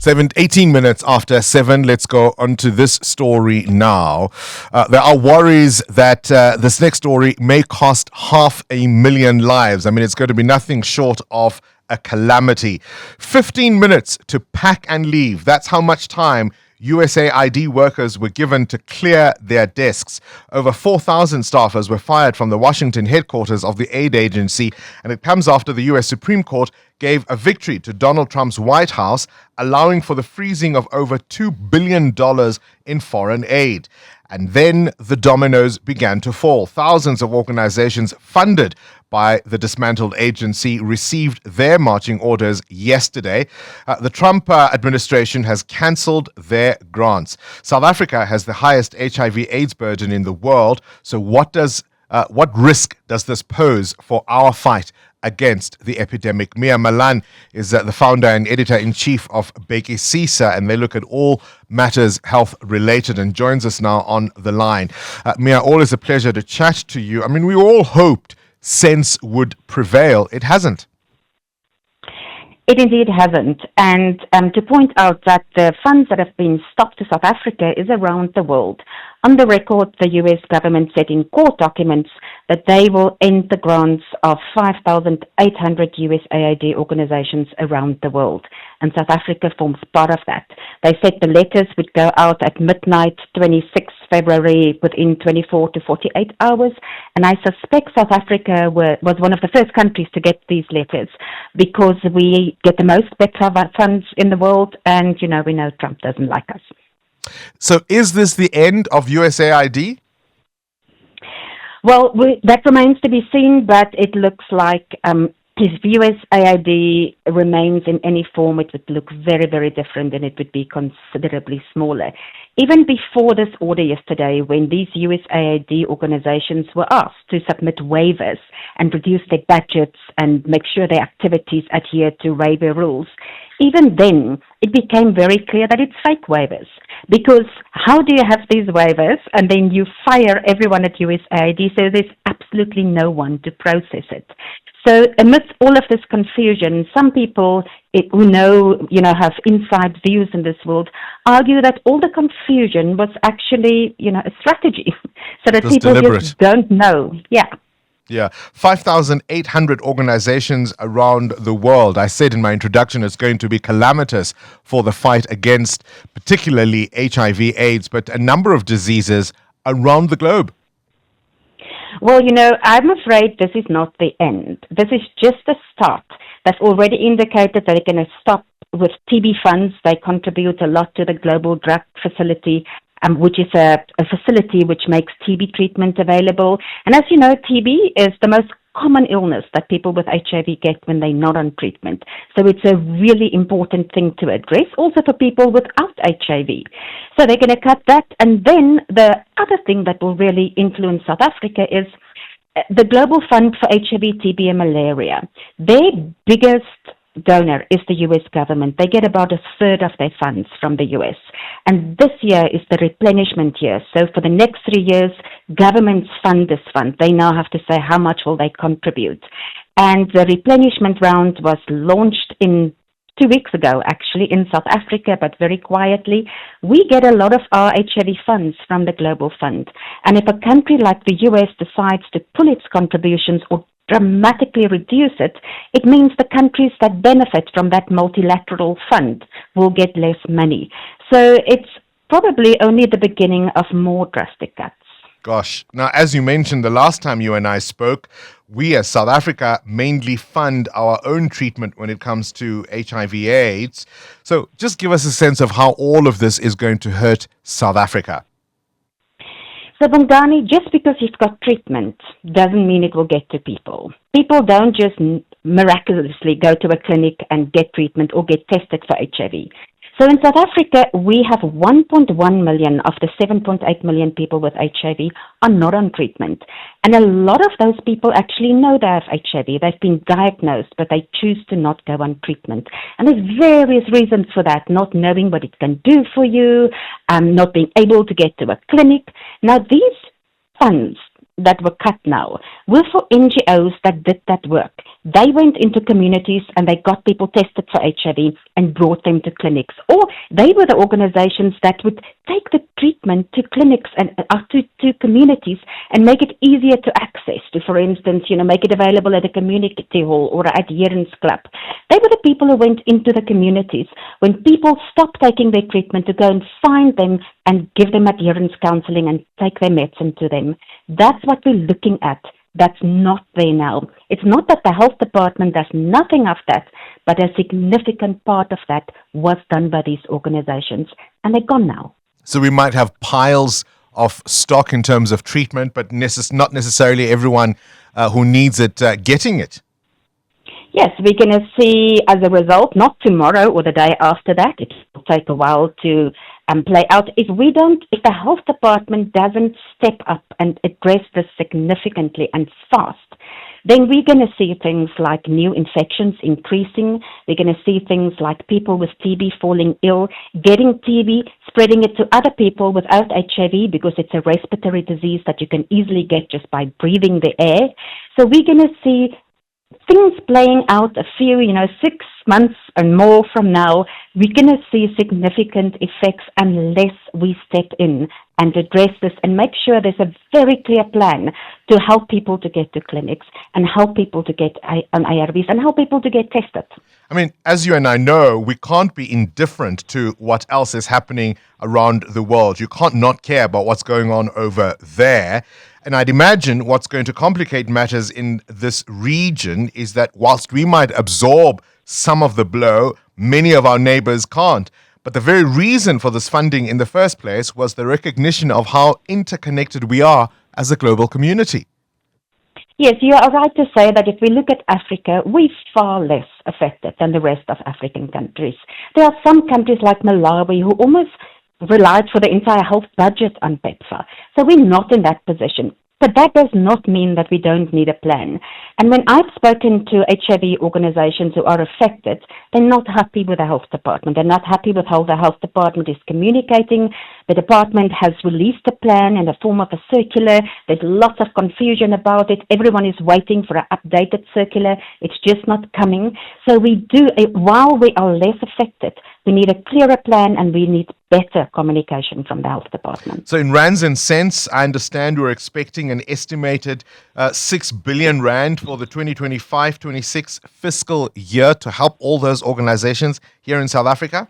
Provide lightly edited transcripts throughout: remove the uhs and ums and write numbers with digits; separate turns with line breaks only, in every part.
18 minutes after 7. Let's go on to this story now. There are worries that this next story may cost 500,000 lives. I mean, it's going to be nothing short of a calamity. 15 minutes to pack and leave. That's how much time USAID workers were given to clear their desks. Over 4,000 staffers were fired from the Washington headquarters of the aid agency, and it comes after the US Supreme Court gave a victory to Donald Trump's White House, allowing for the freezing of over $2 billion in foreign aid. And then the dominoes began to fall. Thousands of organizations funded by the dismantled agency received their marching orders yesterday. The Trump administration has cancelled their grants. South Africa has the highest HIV/AIDS burden in the world. So what risk does this pose for our fight against the epidemic? Mia Malan is the founder and editor-in-chief of Bongani, and they look at all matters health-related and joins us now on the line. Mia, always a pleasure to chat to you. I mean, we all hoped sense would prevail. It hasn't.
It indeed hasn't. And to point out that the funds that have been stopped to South Africa is around the world. On the record, the US government said in court documents that they will end the grants of 5,800 USAID organizations around the world. And South Africa forms part of that. They said the letters would go out at midnight, 26 February, within 24 to 48 hours. And I suspect South Africa was one of the first countries to get these letters because we get the most better funds in the world. And, we know Trump doesn't like us.
So is this the end of USAID?
Well, that remains to be seen, but it looks like if USAID remains in any form, it would look very, very different and it would be considerably smaller. Even before this order yesterday, when these USAID organizations were asked to submit waivers and reduce their budgets and make sure their activities adhere to waiver rules, even then it became very clear that it's fake waivers. Because how do you have these waivers and then you fire everyone at USAID, so there's absolutely no one to process it? So amidst all of this confusion, some people who have inside views in this world argue that all the confusion was actually, a strategy so that people just don't know.
Yeah, 5,800 organizations around the world. I said in my introduction it's going to be calamitous for the fight against particularly HIV/AIDS, but a number of diseases around the globe.
Well, I'm afraid this is not the end. This is just a start. They've already indicated that they're going to stop with TB funds. They contribute a lot to the Global Drug Facility, which is a facility which makes TB treatment available. And as you know, TB is the most common illness that people with HIV get when they're not on treatment. So it's a really important thing to address, also for people without HIV. So they're going to cut that. And then the other thing that will really influence South Africa is the Global Fund for HIV, TB and Malaria. Their biggest donor is the US government. They get about a third of their funds from the US. And this year is the replenishment year. So for the next 3 years, governments fund this fund. They now have to say how much will they contribute. And the replenishment round was launched 2 weeks ago, actually, in South Africa, but very quietly. We get a lot of our HIV funds from the Global Fund. And if a country like the US decides to pull its contributions or dramatically reduce it, it means the countries that benefit from that multilateral fund will get less money. So it's probably only the beginning of more drastic cuts.
Gosh. Now, as you mentioned the last time you and I spoke, we as South Africa mainly fund our own treatment when it comes to HIV/AIDS. So just give us a sense of how all of this is going to hurt South Africa.
So, Bongani, just because you've got treatment doesn't mean it will get to people. People don't just miraculously go to a clinic and get treatment or get tested for HIV. So in South Africa, we have 1.1 million of the 7.8 million people with HIV are not on treatment. And a lot of those people actually know they have HIV. They've been diagnosed, but they choose to not go on treatment. And there's various reasons for that, not knowing what it can do for you, not being able to get to a clinic. Now, these funds that were cut now were for NGOs that did that work. They went into communities and they got people tested for HIV and brought them to clinics. Or they were the organizations that would take the treatment to clinics and to communities and make it easier to access to, for instance, make it available at a community hall or at adherence club. They were the people who went into the communities when people stopped taking their treatment to go and find them and give them adherence counseling and take their medicine to them. That's what we're looking at. That's not there now. It's not that the health department does nothing of that, but a significant part of that was done by these organizations, and they're gone now.
So we might have piles of stock in terms of treatment, but not necessarily everyone who needs it getting it.
Yes, we're going to see as a result, not tomorrow or the day after that, it will take a while to play out. If the health department doesn't step up and address this significantly and fast, then we're going to see things like new infections increasing. We're going to see things like people with TB falling ill, getting TB, spreading it to other people without HIV because it's a respiratory disease that you can easily get just by breathing the air. So we're going to see things playing out a few, 6 months and more from now. We're going to see significant effects unless we step in and address this and make sure there's a very clear plan to help people to get to clinics and help people to get on ARVs and help people to get tested.
I mean, as you and I know, we can't be indifferent to what else is happening around the world. You can't not care about what's going on over there. And I'd imagine what's going to complicate matters in this region is that whilst we might absorb some of the blow, many of our neighbors can't. But the very reason for this funding in the first place was the recognition of how interconnected we are as a global community.
Yes, you are right to say that if we look at Africa, we're far less affected than the rest of African countries. There are some countries like Malawi who almost relied for the entire health budget on PEPFAR. So we're not in that position. But that does not mean that we don't need a plan. And when I've spoken to HIV organizations who are affected, they're not happy with the health department. They're not happy with how the health department is communicating. The department has released a plan in the form of a circular. There's lots of confusion about it. Everyone is waiting for an updated circular. It's just not coming. So while we are less affected, we need a clearer plan and we need better communication from the health department.
So in rands and cents, I understand we're expecting an estimated 6 billion rand for the 2025-26 fiscal year to help all those organizations here in South Africa?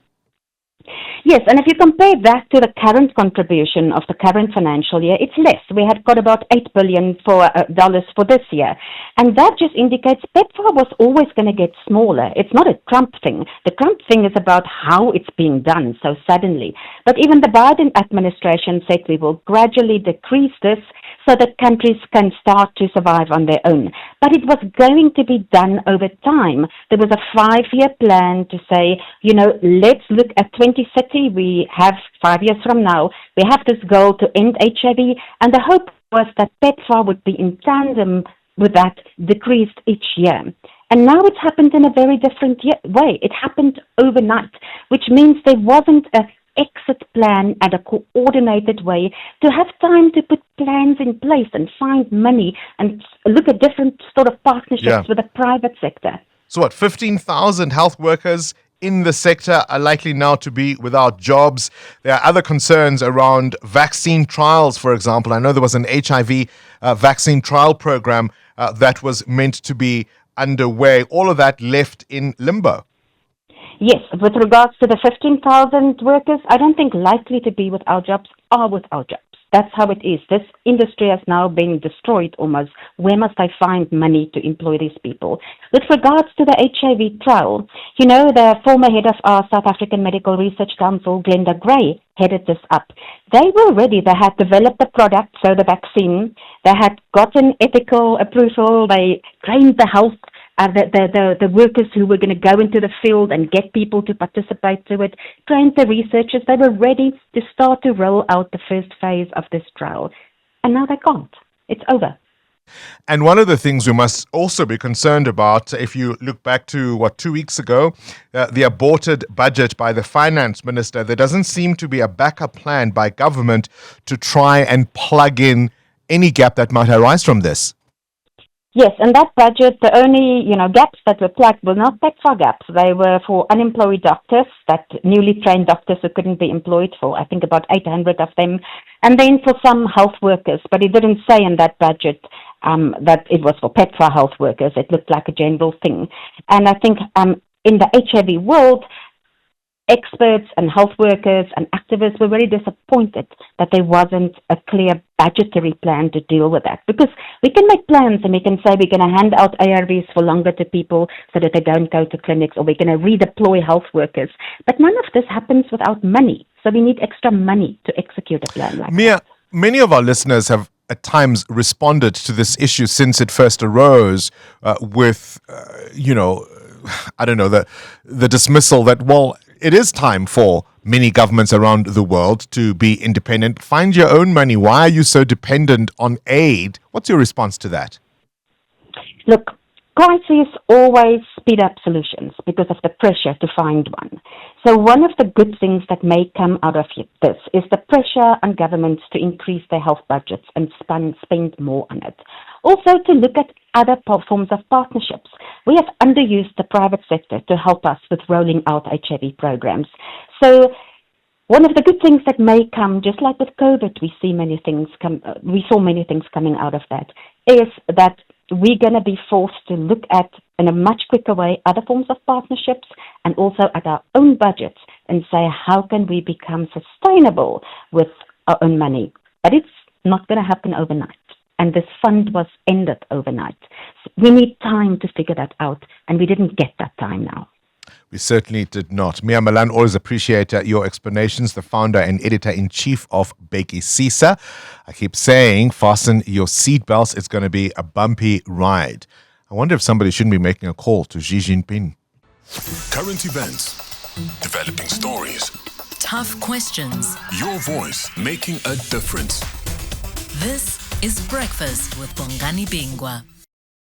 Yes, and if you compare that to the current contribution of the current financial year, it's less. We had got about $8 billion for this year. And that just indicates PEPFAR was always going to get smaller. It's not a Trump thing. The Trump thing is about how it's being done so suddenly. But even the Biden administration said we will gradually decrease this so that countries can start to survive on their own. But it was going to be done over time. There was a 5-year plan to say, let's look at 2030. We have 5 years from now. We have this goal to end HIV. And the hope was that PEPFAR would be in tandem with that, decreased each year. And now it's happened in a very different way. It happened overnight, which means there wasn't a exit plan and a coordinated way to have time to put plans in place and find money and look at different sort of partnerships with the private sector.
So 15,000 health workers in the sector are likely now to be without jobs. There are other concerns around vaccine trials, for example. I know there was an HIV vaccine trial program that was meant to be underway. All of that left in limbo.
Yes, with regards to the 15,000 workers, I don't think likely to be without jobs are without jobs. That's how it is. This industry has now been destroyed almost. Where must I find money to employ these people? With regards to the HIV trial, the former head of our South African Medical Research Council, Glenda Gray, headed this up. They were ready. They had developed the product, so the vaccine. They had gotten ethical approval. They trained the health the workers who were going to go into the field and get people to participate to it, trained the researchers. They were ready to start to roll out the first phase of this trial. And now they can't. It's over.
And one of the things we must also be concerned about, if you look back to 2 weeks ago, the aborted budget by the finance minister, there doesn't seem to be a backup plan by government to try and plug in any gap that might arise from this.
Yes, and that budget, the only, gaps that were plugged were not PEPFAR gaps. They were for unemployed doctors, that newly trained doctors who couldn't be employed, for I think about 800 of them, and then for some health workers. But it didn't say in that budget that it was for PEPFAR health workers. It looked like a general thing. And I think in the HIV world, experts and health workers and activists were very disappointed that there wasn't a clear budgetary plan to deal with that. Because we can make plans and we can say we're going to hand out ARVs for longer to people so that they don't go to clinics, or we're going to redeploy health workers. But none of this happens without money. So we need extra money to execute a plan like
Mia,
that.
many of our listeners have at times responded to this issue since it first arose with, I don't know, the dismissal that, well, it is time for many governments around the world to be independent. Find your own money. Why are you so dependent on aid? What's your response to that?
Look, crises always speed up solutions because of the pressure to find one. So one of the good things that may come out of this is the pressure on governments to increase their health budgets and spend more on it. Also to look at other forms of partnerships. We have underused the private sector to help us with rolling out HIV programs. So one of the good things that may come, just like with COVID, we saw many things coming out of that, is that we're going to be forced to look at, in a much quicker way, other forms of partnerships and also at our own budgets and say, how can we become sustainable with our own money? But it's not going to happen overnight. And this fund was ended overnight. So we need time to figure that out, and we didn't get that time now.
We certainly did not. Mia Malan, always appreciate your explanations, the founder and editor-in-chief of Bongani. I keep saying, fasten your seatbelts. It's going to be a bumpy ride. I wonder if somebody shouldn't be making a call to Xi Jinping.
Current events, developing stories,
tough questions.
Your voice making a difference.
This is Breakfast with Bongani Bingwa.